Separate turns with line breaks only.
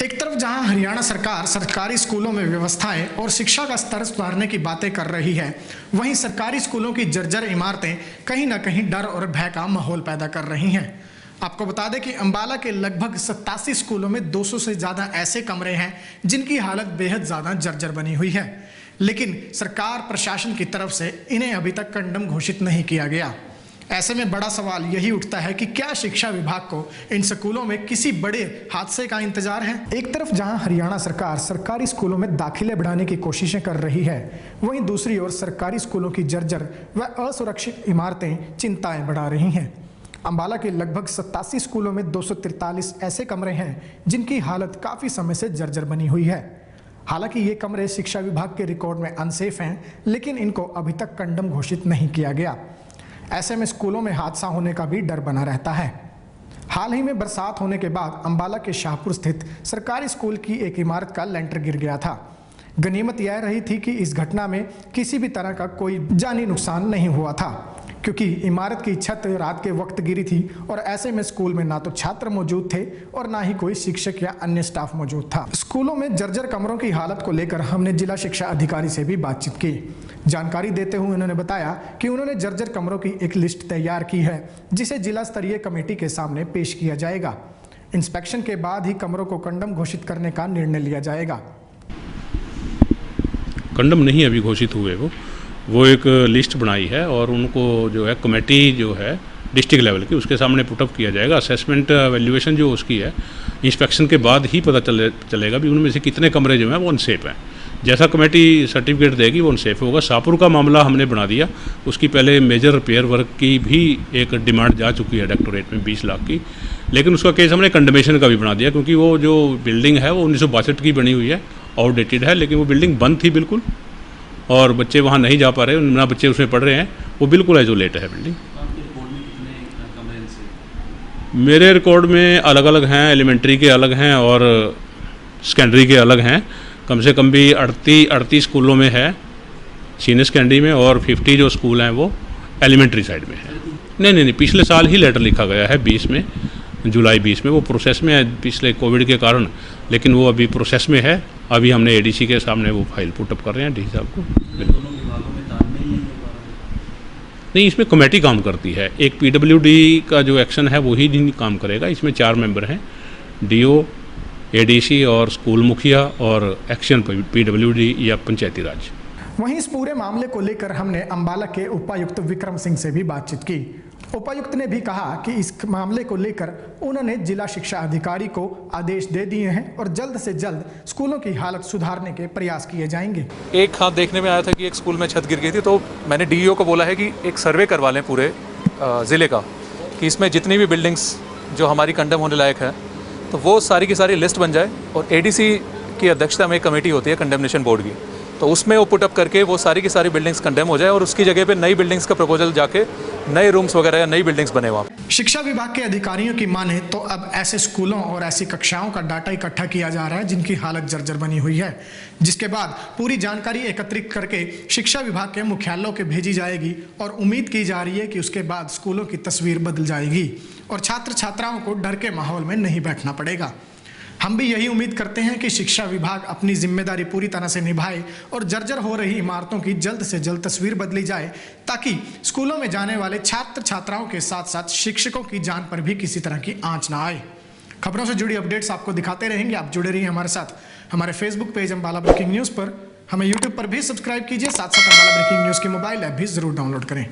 एक तरफ जहां हरियाणा सरकार सरकारी स्कूलों में व्यवस्थाएं और शिक्षा का स्तर सुधारने की बातें कर रही है, वहीं सरकारी स्कूलों की जर्जर इमारतें कहीं ना कहीं डर और भय का माहौल पैदा कर रही हैं। आपको बता दें कि अंबाला के लगभग 87 स्कूलों में 200 से ज़्यादा ऐसे कमरे हैं जिनकी हालत बेहद ज़्यादा जर्जर बनी हुई है, लेकिन सरकार प्रशासन की तरफ से इन्हें अभी तक कंडम घोषित नहीं किया गया। ऐसे में बड़ा सवाल यही उठता है कि क्या शिक्षा विभाग को इन स्कूलों में किसी बड़े हादसे का इंतजार है। एक तरफ जहां हरियाणा सरकार सरकारी स्कूलों में दाखिले बढ़ाने की कोशिशें कर रही है, वहीं दूसरी ओर सरकारी स्कूलों की जर्जर व असुरक्षित इमारतें चिंताएं बढ़ा रही हैं। अंबाला के लगभग 87 स्कूलों में 243 ऐसे कमरे हैं जिनकी हालत काफ़ी समय से जर्जर बनी हुई है। हालांकि ये कमरे शिक्षा विभाग के रिकॉर्ड में अनसेफ हैं, लेकिन इनको अभी तक कंडम घोषित नहीं किया गया। ऐसे में स्कूलों में हादसा होने का भी डर बना रहता है। हाल ही में बरसात होने के बाद अंबाला के शाहपुर स्थित सरकारी स्कूल की एक इमारत का लेंटर गिर गया था। गनीमत यह रही थी कि इस घटना में किसी भी तरह का कोई जानी नुकसान नहीं हुआ था, क्योंकि इमारत की छत रात के वक्त गिरी थी और ऐसे में स्कूल में ना तो छात्र मौजूद थे और ना ही कोई शिक्षक या अन्य स्टाफ मौजूद था। स्कूलों में जर्जर कमरों की हालत को लेकर हमने जिला शिक्षा अधिकारी से भी बातचीत की। जानकारी देते हुए उन्होंने बताया कि उन्होंने जर्जर कमरों की एक लिस्ट तैयार की है, जिसे जिला स्तरीय कमेटी के सामने पेश किया जाएगा। इंस्पेक्शन के बाद ही कमरों को कंडम घोषित करने का निर्णय लिया जाएगा।
कंडम नहीं अभी घोषित हुए, वो एक लिस्ट बनाई है और उनको जो है कमेटी जो है डिस्ट्रिक्ट लेवल की उसके सामने पुटअप किया जाएगा। असेसमेंट वैल्यूएशन जो उसकी है इंस्पेक्शन के बाद ही पता चलेगा भी उनमें से कितने कमरे जो हैं वो अनसेफ हैं। जैसा कमेटी सर्टिफिकेट देगी वो अनसेफ होगा। शाहपुर का मामला हमने बना दिया, उसकी पहले मेजर रिपेयर वर्क की भी एक डिमांड जा चुकी है डायरेक्टोरेट में 20 लाख की, लेकिन उसका केस हमने कंडमेशन का भी बना दिया, क्योंकि वो जो बिल्डिंग है वो 1962 की बनी हुई है, आउटडेटेड है, लेकिन वो बिल्डिंग बंद थी बिल्कुल और बच्चे वहाँ नहीं जा पा रहे, ना बच्चे उसमें पढ़ रहे हैं, वो बिल्कुल आइसोलेट है बिल्डिंग। मेरे रिकॉर्ड में अलग अलग हैं, एलिमेंट्री के अलग हैं और सेकेंडरी के अलग हैं। कम से कम भी 38 स्कूलों में है सीनियर सेकेंडरी में, और 50 जो स्कूल हैं वो एलिमेंट्री साइड में है। नहीं, पिछले साल ही लेटर लिखा गया है 20 में, जुलाई 20 में। वो प्रोसेस में है पिछले कोविड के कारण, लेकिन वो अभी प्रोसेस में है। अभी हमने एडीसी के सामने वो फाइल पुटअप कर रहे हैं डी साहब को। नहीं, इसमें कमेटी काम करती है। एक पीडब्ल्यूडी का जो एक्शन है वही नहीं काम करेगा। इसमें 4 मेंबर हैं, डीओ, एडीसी और स्कूल मुखिया और एक्शन पीडब्ल्यूडी या पंचायती राज।
वहीं इस पूरे मामले को लेकर हमने अंबाला के उपायुक्त विक्रम सिंह से भी बातचीत की। उपायुक्त ने भी कहा कि इस मामले को लेकर उन्होंने जिला शिक्षा अधिकारी को आदेश दे दिए हैं और जल्द से जल्द स्कूलों की हालत सुधारने के प्रयास किए जाएंगे।
एक हाथ देखने में आया था कि एक स्कूल में छत गिर गई थी, तो मैंने डीईओ को बोला है कि एक सर्वे करवा लें पूरे ज़िले का, कि इसमें जितनी भी बिल्डिंग्स जो हमारी कंडम होने लायक है तो वो सारी की सारी लिस्ट बन जाए, और एडीसी की अध्यक्षता में एक कमेटी होती है कंडेमनेशन बोर्ड की, तो उसमें वो पुटअप करके वो सारी की सारी बिल्डिंग्स कंडेम हो जाए और उसकी जगह पे नई बिल्डिंग्स का प्रपोजल जाके नए रूम्स वगैरह या नई बिल्डिंग्स बने वहाँ।
शिक्षा विभाग के अधिकारियों की माने तो अब ऐसे स्कूलों और ऐसी कक्षाओं का डाटा इकट्ठा किया जा रहा है जिनकी हालत जर्जर बनी हुई है, जिसके बाद पूरी जानकारी एकत्रित करके शिक्षा विभाग के मुख्यालयों के भेजी जाएगी और उम्मीद की जा रही है कि उसके बाद स्कूलों की तस्वीर बदल जाएगी और छात्र छात्राओं को डर के माहौल में नहीं बैठना पड़ेगा। हम भी यही उम्मीद करते हैं कि शिक्षा विभाग अपनी जिम्मेदारी पूरी तरह से निभाए और जर्जर हो रही इमारतों की जल्द से जल्द तस्वीर बदली जाए, ताकि स्कूलों में जाने वाले छात्र छात्राओं के साथ साथ शिक्षकों की जान पर भी किसी तरह की आंच ना आए। खबरों से जुड़ी अपडेट्स आपको दिखाते रहेंगे। आप जुड़े रहिए हमारे साथ। हमारे Facebook page Ambala breaking news पर, हमें यूट्यूब पर भी सब्सक्राइब कीजिए। साथ साथ अंबाला ब्रेकिंग न्यूज़ की मोबाइल ऐप भी जरूर डाउनलोड करें।